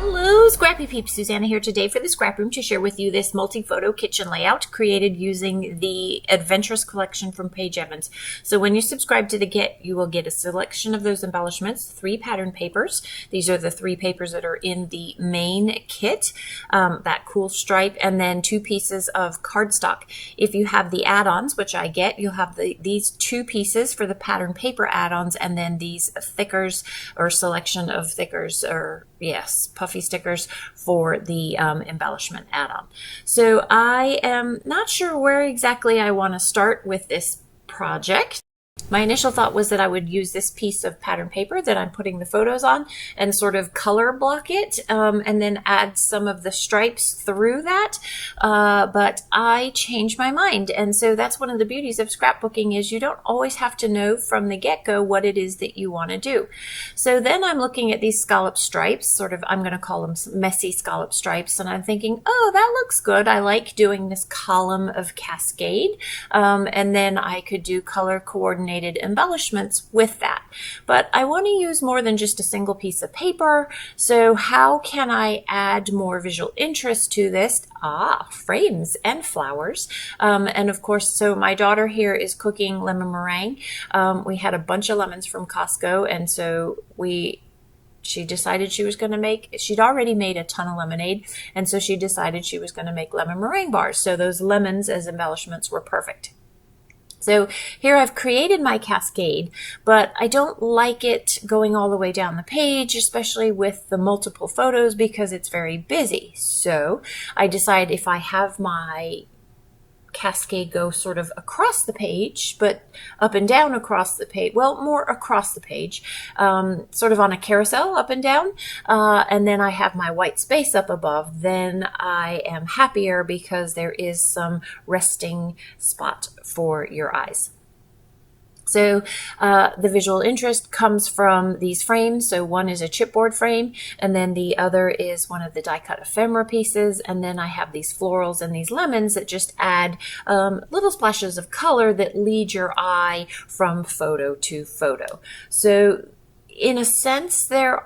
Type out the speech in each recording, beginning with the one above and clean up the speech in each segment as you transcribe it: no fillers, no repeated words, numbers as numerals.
Hello, Scrappy Peeps. Susanna here today for the Scrap Room to share with you this multi-photo kitchen layout created using the Adventurous collection from Paige Evans. So when you subscribe to the kit, you will get a selection of those embellishments, 3 pattern papers. These are the 3 papers that are in the main kit, that cool stripe, and then 2 pieces of cardstock. If you have the add-ons, which I get, you'll have these 2 pieces for the pattern paper add-ons, and then these thickers or selection of thickers, or yes, puffy stickers for the embellishment add-on. So I am not sure where exactly I want to start with this project. My initial thought was that I would use this piece of pattern paper that I'm putting the photos on and sort of color block it, and then add some of the stripes through that. But I changed my mind. And so that's one of the beauties of scrapbooking, is you don't always have to know from the get-go what it is that you want to do. So then I'm looking at these scallop stripes, sort of, I'm going to call them messy scallop stripes. And I'm thinking, oh, that looks good. I like doing this column of cascade. And then I could do color coordinated embellishments with that. But I want to use more than just a single piece of paper. So how can I add more visual interest to this? Frames and flowers. And of course, so my daughter here is cooking lemon meringue. We had a bunch of lemons from Costco, and so she decided she was going to make, she'd already made a ton of lemonade, and so she decided she was going to make lemon meringue bars. So those lemons as embellishments were perfect. So here I've created my cascade, but I don't like it going all the way down the page, especially with the multiple photos, because it's very busy. So I decide if I have my cascade go sort of across the page, but up and down across the page, well, more across the page, sort of on a carousel up and down, and then I have my white space up above, then I am happier because there is some resting spot for your eyes. So the visual interest comes from these frames. So one is a chipboard frame, and then the other is one of the die-cut ephemera pieces. And then I have these florals and these lemons that just add little splashes of color that lead your eye from photo to photo. So in a sense, there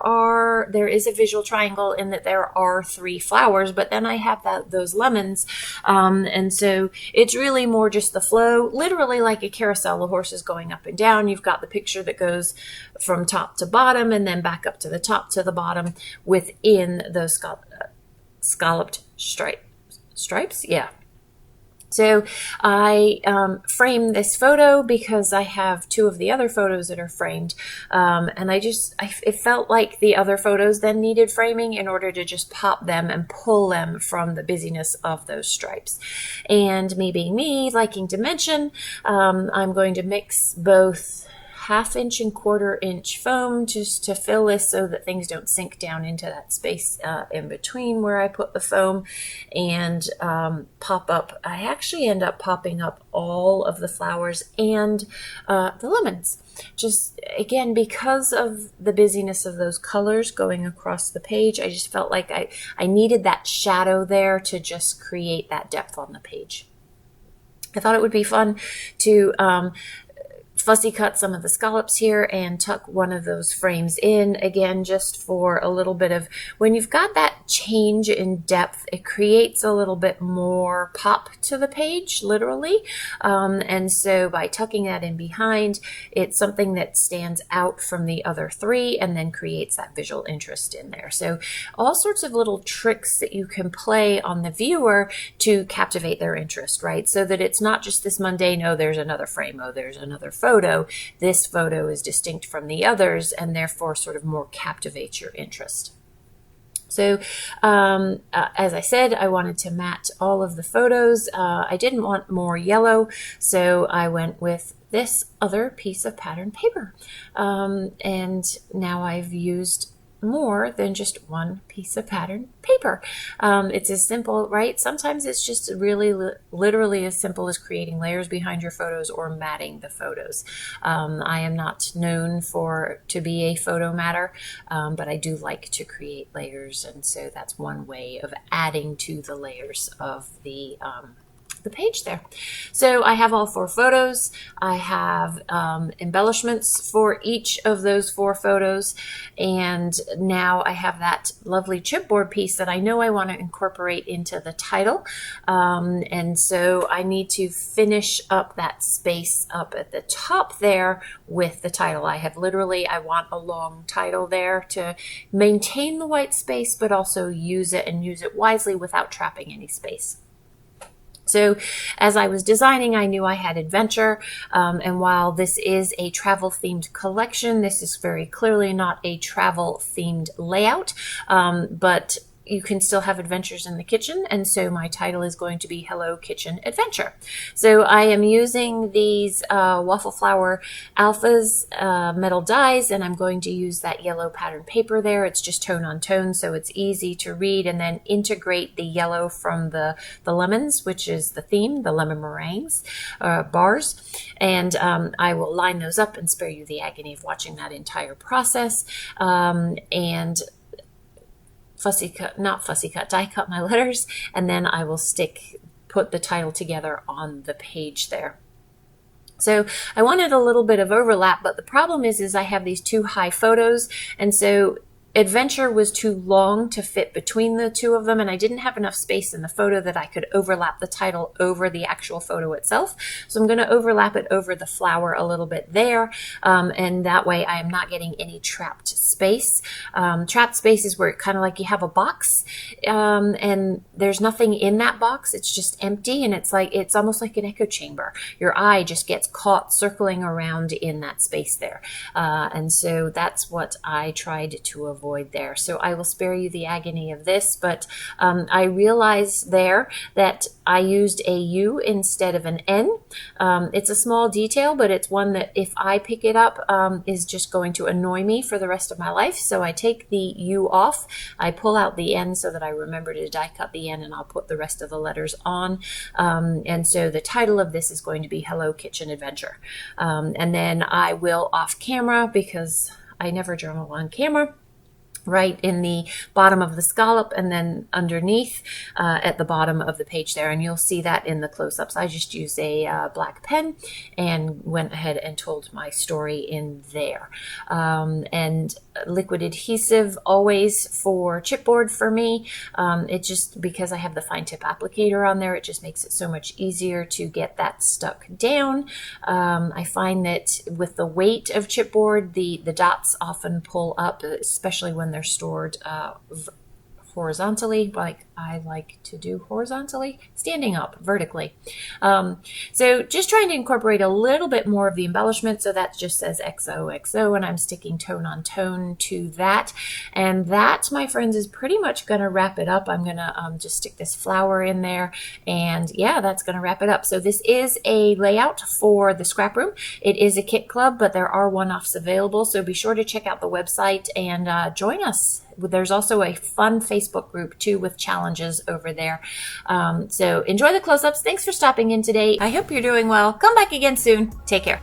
is a visual triangle in that there are 3 flowers, but then I have those lemons, and so it's really more just the flow, literally like a carousel. The horse is going up and down. You've got the picture that goes from top to bottom and then back up to the top to the bottom within those scalloped stripes. Yeah. So I framed this photo because I have 2 of the other photos that are framed, and it felt like the other photos then needed framing in order to just pop them and pull them from the busyness of those stripes. And me being me, liking dimension, I'm going to mix both 1/2 inch and 1/4 inch foam just to fill this so that things don't sink down into that space in between where I put the foam, and pop up. I actually end up popping up all of the flowers and the lemons. Just again, because of the busyness of those colors going across the page, I just felt like I needed that shadow there to just create that depth on the page. I thought it would be fun to fussy cut some of the scallops here and tuck one of those frames in, again, just for a little bit of, when you've got that change in depth, it creates a little bit more pop to the page, literally. And so by tucking that in behind, it's something that stands out from the other 3 and then creates that visual interest in there. So all sorts of little tricks that you can play on the viewer to captivate their interest, right? So that it's not just this mundane, oh, there's another frame, oh, there's another photo. This photo is distinct from the others and therefore sort of more captivates your interest. So as I said, I wanted to matte all of the photos. I didn't want more yellow, so I went with this other piece of pattern paper. And now I've used more than just one piece of pattern paper. It's as simple, right? Sometimes it's just really literally as simple as creating layers behind your photos or matting the photos. I am not known to be a photo matter, but I do like to create layers, and so that's one way of adding to the layers of the the page there. So I have all 4 photos. I have embellishments for each of those 4 photos. And now I have that lovely chipboard piece that I know I want to incorporate into the title. And so I need to finish up that space up at the top there with the title. I want a long title there to maintain the white space, but also use it and use it wisely without trapping any space. So as I was designing, I knew I had adventure. And while this is a travel themed collection, this is very clearly not a travel themed layout, but you can still have adventures in the kitchen. And so my title is going to be Hello Kitchen Adventure. So I am using these waffle flower alphas metal dies, and I'm going to use that yellow pattern paper there. It's just tone on tone, so it's easy to read, and then integrate the yellow from the lemons, which is the theme, the lemon meringues bars. And I will line those up and spare you the agony of watching that entire process. And die cut my letters, and then I will put the title together on the page there. So I wanted a little bit of overlap, but the problem is I have these 2 high photos, and so adventure was too long to fit between the 2 of them, and I didn't have enough space in the photo that I could overlap the title over the actual photo itself. So I'm going to overlap it over the flower a little bit there, and that way I am not getting any trapped space. Trapped space is where it kind of like you have a box, and there's nothing in that box. It's just empty, and it's almost like an echo chamber. Your eye just gets caught circling around in that space there, and so that's what I tried to avoid there. So I will spare you the agony of this, but I realized there that I used a U instead of an N. It's a small detail, but it's one that if I pick it up is just going to annoy me for the rest of my life. So I take the U off, I pull out the N so that I remember to die cut the N, and I'll put the rest of the letters on. And so the title of this is going to be Hello Kitchen Adventure. And then I will off camera, because I never journal on camera, right in the bottom of the scallop, and then underneath at the bottom of the page there. And you'll see that in the close-ups. I just used a black pen and went ahead and told my story in there. And liquid adhesive always for chipboard for me. It just, because I have the fine tip applicator on there, it just makes it so much easier to get that stuck down. I find that with the weight of chipboard, the dots often pull up, especially when they're stored horizontally, like I like to do horizontally, standing up vertically. So just trying to incorporate a little bit more of the embellishment. So that just says XOXO, and I'm sticking tone on tone to that. And that, my friends, is pretty much going to wrap it up. I'm going to just stick this flower in there, and yeah, that's going to wrap it up. So this is a layout for the scrap room. It is a kit club, but there are one-offs available. So be sure to check out the website and join us. There's also a fun Facebook group too with challenges over there. So enjoy the close-ups. Thanks for stopping in today. I hope you're doing well. Come back again soon. Take care.